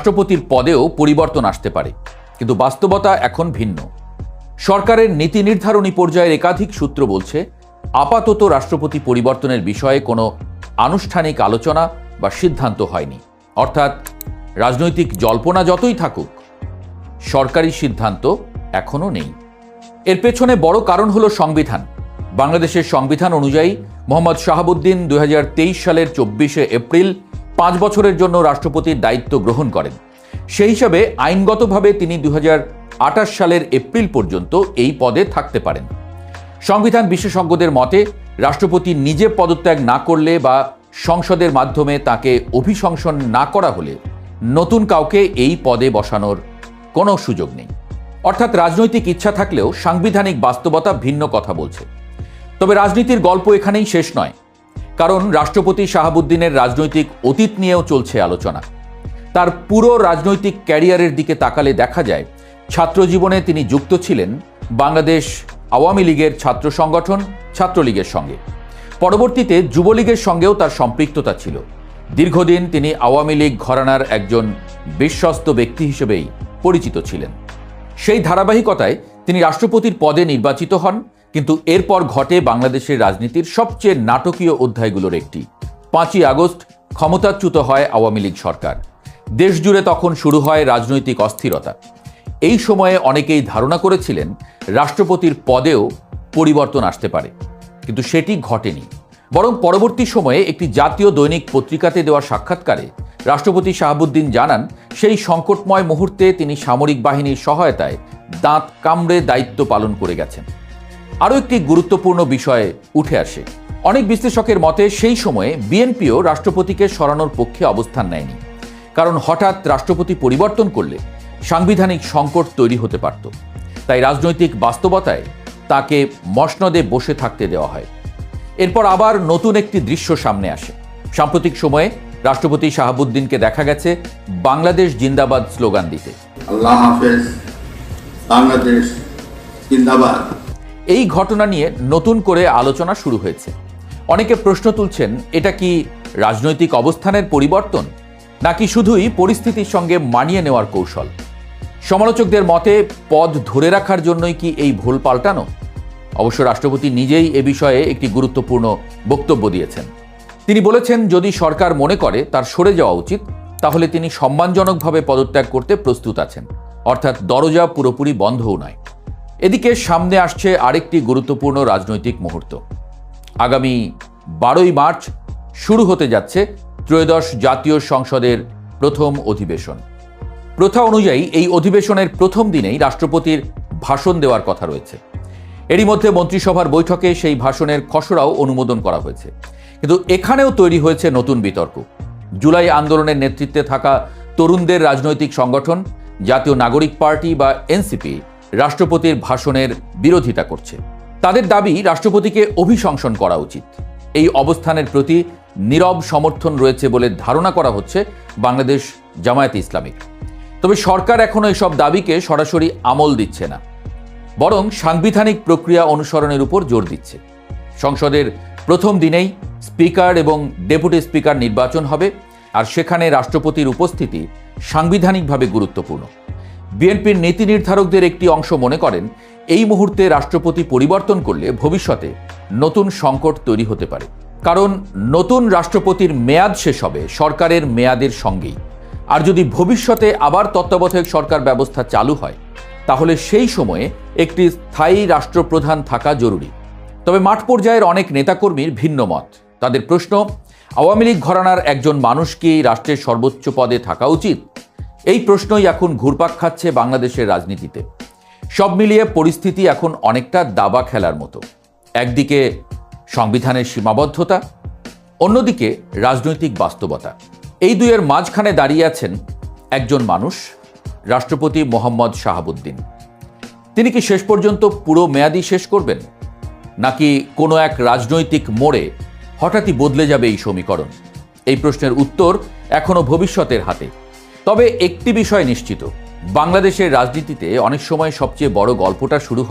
রাষ্ট্রপতির পদেও পরিবর্তন আসতে পারে, কিন্তু বাস্তবতা এখন ভিন্ন। সরকারের নীতি নির্ধারণী পর্যায়ের একাধিক সূত্র বলছে, আপাতত রাষ্ট্রপতি পরিবর্তনের বিষয়ে কোনো আনুষ্ঠানিক আলোচনা বা সিদ্ধান্ত হয়নি। অর্থাৎ রাজনৈতিক জল্পনা যতই থাকুক, সরকারি সিদ্ধান্ত এখনও নেই। এর পেছনে বড় কারণ হলো সংবিধান। বাংলাদেশের সংবিধান অনুযায়ী মোহাম্মদ শাহাবুদ্দিন 2023 সালের 24শে এপ্রিল 5 বছরের জন্য রাষ্ট্রপতির দায়িত্ব গ্রহণ করেন। সেই হিসাবে আইনগতভাবে তিনি 2028 সালের এপ্রিল পর্যন্ত এই পদে থাকতে পারেন। সংবিধান বিশেষজ্ঞদের মতে, রাষ্ট্রপতি নিজে পদত্যাগ না করলে বা সংসদের মাধ্যমে তাকে অভিশংসন না করা হলে নতুন কাউকে এই পদে বসানোর কোনো সুযোগ নেই। অর্থাৎ রাজনৈতিক ইচ্ছা থাকলেও সাংবিধানিক বাস্তবতা ভিন্ন কথা বলছে। তবে রাজনীতির গল্প এখানেই শেষ নয়, কারণ রাষ্ট্রপতি শাহাবুদ্দিনের রাজনৈতিক অতীত নিয়েও চলছে আলোচনা। তার পুরো রাজনৈতিক ক্যারিয়ারের দিকে তাকালে দেখা যায়, ছাত্রজীবনে তিনি যুক্ত ছিলেন বাংলাদেশ আওয়ামী লীগের ছাত্র সংগঠন ছাত্রলীগের সঙ্গে। পরবর্তীতে যুবলীগের সঙ্গেও তার সম্পৃক্ততা ছিল। দীর্ঘদিন তিনি আওয়ামী লীগ ঘরানার একজন বিশ্বস্ত ব্যক্তি হিসেবেই পরিচিত ছিলেন। সেই ধারাবাহিকতায় তিনি রাষ্ট্রপতির পদে নির্বাচিত হন, কিন্তু এরপর ঘটে বাংলাদেশের রাজনীতির সবচেয়ে নাটকীয় অধ্যায়গুলোর একটি। 5ই আগস্ট ক্ষমতাচ্যুত হয় আওয়ামী লীগ সরকার। দেশজুড়ে তখন শুরু হয় রাজনৈতিক অস্থিরতা। এই সময়ে অনেকেই ধারণা করেছিলেন রাষ্ট্রপতির পদেও পরিবর্তন আসতে পারে, কিন্তু সেটি ঘটেনি। বরং পরবর্তী সময়ে একটি জাতীয় দৈনিক পত্রিকাতে দেওয়া সাক্ষাৎকারে রাষ্ট্রপতি শাহাবুদ্দিন জানান, সেই সংকটময় মুহূর্তে তিনি সামরিক বাহিনীর সহায়তায় দাঁত কামড়ে দায়িত্ব পালন করে গেছেন। আরও একটি গুরুত্বপূর্ণ বিষয়ে উঠে আসে। অনেক বিশ্লেষকের মতে সেই সময়ে বিএনপিও রাষ্ট্রপতিকে সরানোর পক্ষে অবস্থান নেয়নি, কারণ হঠাৎ রাষ্ট্রপতি পরিবর্তন করলে সাংবিধানিক সংকট তৈরি হতে পারত। তাই রাজনৈতিক বাস্তবতায় তাকে মসনদে বসে থাকতে দেওয়া হয়। এরপর আবার নতুন একটি দৃশ্য সামনে আসে। সাম্প্রতিক সময়ে রাষ্ট্রপতি শাহাবুদ্দিনকে দেখা গেছে বাংলাদেশ জিন্দাবাদ স্লোগান দিতে। আল্লাহ হাফেজ, বাংলাদেশ জিন্দাবাদ। এই ঘটনা নিয়ে নতুন করে আলোচনা শুরু হয়েছে। অনেকে প্রশ্ন তুলছেন, এটা কি রাজনৈতিক অবস্থানের পরিবর্তন, নাকি শুধুই পরিস্থিতির সঙ্গে মানিয়ে নেওয়ার কৌশল? সমালোচকদের মতে, পদ ধরে রাখার জন্যই কি এই ভুল পাল্টানো? অবশ্য রাষ্ট্রপতি নিজেই এ বিষয়ে একটি গুরুত্বপূর্ণ বক্তব্য দিয়েছেন। তিনি বলেছেন, যদি সরকার মনে করে তার সরে যাওয়া উচিত, তাহলে তিনি সম্মানজনকভাবে পদত্যাগ করতে প্রস্তুত আছেন। অর্থাৎ দরজা পুরোপুরি বন্ধও নয়। এদিকে সামনে আসছে আরেকটি গুরুত্বপূর্ণ রাজনৈতিক মুহূর্ত। আগামী 12ই মার্চ শুরু হতে যাচ্ছে ত্রয়োদশ জাতীয় সংসদের প্রথম অধিবেশন। প্রথা অনুযায়ী এই অধিবেশনের প্রথম দিনেই রাষ্ট্রপতির ভাষণ দেওয়ার কথা রয়েছে। এরই মধ্যে মন্ত্রিসভার বৈঠকে সেই ভাষণের খসড়াও অনুমোদন করা হয়েছে। কিন্তু এখানেও তৈরি হয়েছে নতুন বিতর্ক। জুলাই আন্দোলনের নেতৃত্বে থাকা তরুণদের রাজনৈতিক সংগঠন জাতীয় নাগরিক পার্টি বা এনসিপি রাষ্ট্রপতির ভাষণের বিরোধিতা করছে। তাদের দাবি, রাষ্ট্রপতিকে অভিশংসন করা উচিত। এই অবস্থানের প্রতি নীরব সমর্থন রয়েছে বলে ধারণা করা হচ্ছে বাংলাদেশ জামায়াতে ইসলামী। তবে সরকার এখনো এসব দাবিকে সরাসরি আমল দিচ্ছে না, বরং সাংবিধানিক প্রক্রিয়া অনুসরণের উপর জোর দিচ্ছে। সংসদের প্রথম দিনেই স্পিকার এবং ডেপুটি স্পিকার নির্বাচন হবে, আর সেখানে রাষ্ট্রপতির উপস্থিতি সাংবিধানিকভাবে গুরুত্বপূর্ণ। বিএনপির নীতি নির্ধারকদের একটি অংশ মনে করেন, এই মুহূর্তে রাষ্ট্রপতি পরিবর্তন করলে ভবিষ্যতে নতুন সংকট তৈরি হতে পারে। কারণ নতুন রাষ্ট্রপতির মেয়াদ শেষ হবে সরকারের মেয়াদের সঙ্গেই। আর যদি ভবিষ্যতে আবার তত্ত্বাবধায়ক সরকার ব্যবস্থা চালু হয়, তাহলে সেই সময়ে একটি স্থায়ী রাষ্ট্রপ্রধান থাকা জরুরি। তবে মাঠ পর্যায়ের অনেক নেতাকর্মীর ভিন্ন মত। তাদের প্রশ্ন, আওয়ামী লীগ ঘরানার একজন মানুষ কি রাষ্ট্রের সর্বোচ্চ পদে থাকা উচিত? এই প্রশ্নই এখন ঘুরপাক খাচ্ছে বাংলাদেশের রাজনীতিতে। সব মিলিয়ে পরিস্থিতি এখন অনেকটা দাবা খেলার মতো। একদিকে সংবিধানের সীমাবদ্ধতা, অন্যদিকে রাজনৈতিক বাস্তবতা। এই দুইয়ের মাঝখানে দাঁড়িয়ে আছেন একজন মানুষ, রাষ্ট্রপতি মোহাম্মদ শাহাবুদ্দিন। তিনি কি শেষ পর্যন্ত পুরো মেয়াদই শেষ করবেন, নাকি কোনো এক রাজনৈতিক মোড়ে হঠাৎই বদলে যাবে এই সমীকরণ? এই প্রশ্নের উত্তর এখনো ভবিষ্যতের হাতে। তবে একটি বিষয় নিশ্চিত, বাংলাদেশের রাজনীতিতে অনেক সময় সবচেয়ে বড় গল্পটা শুরু হয়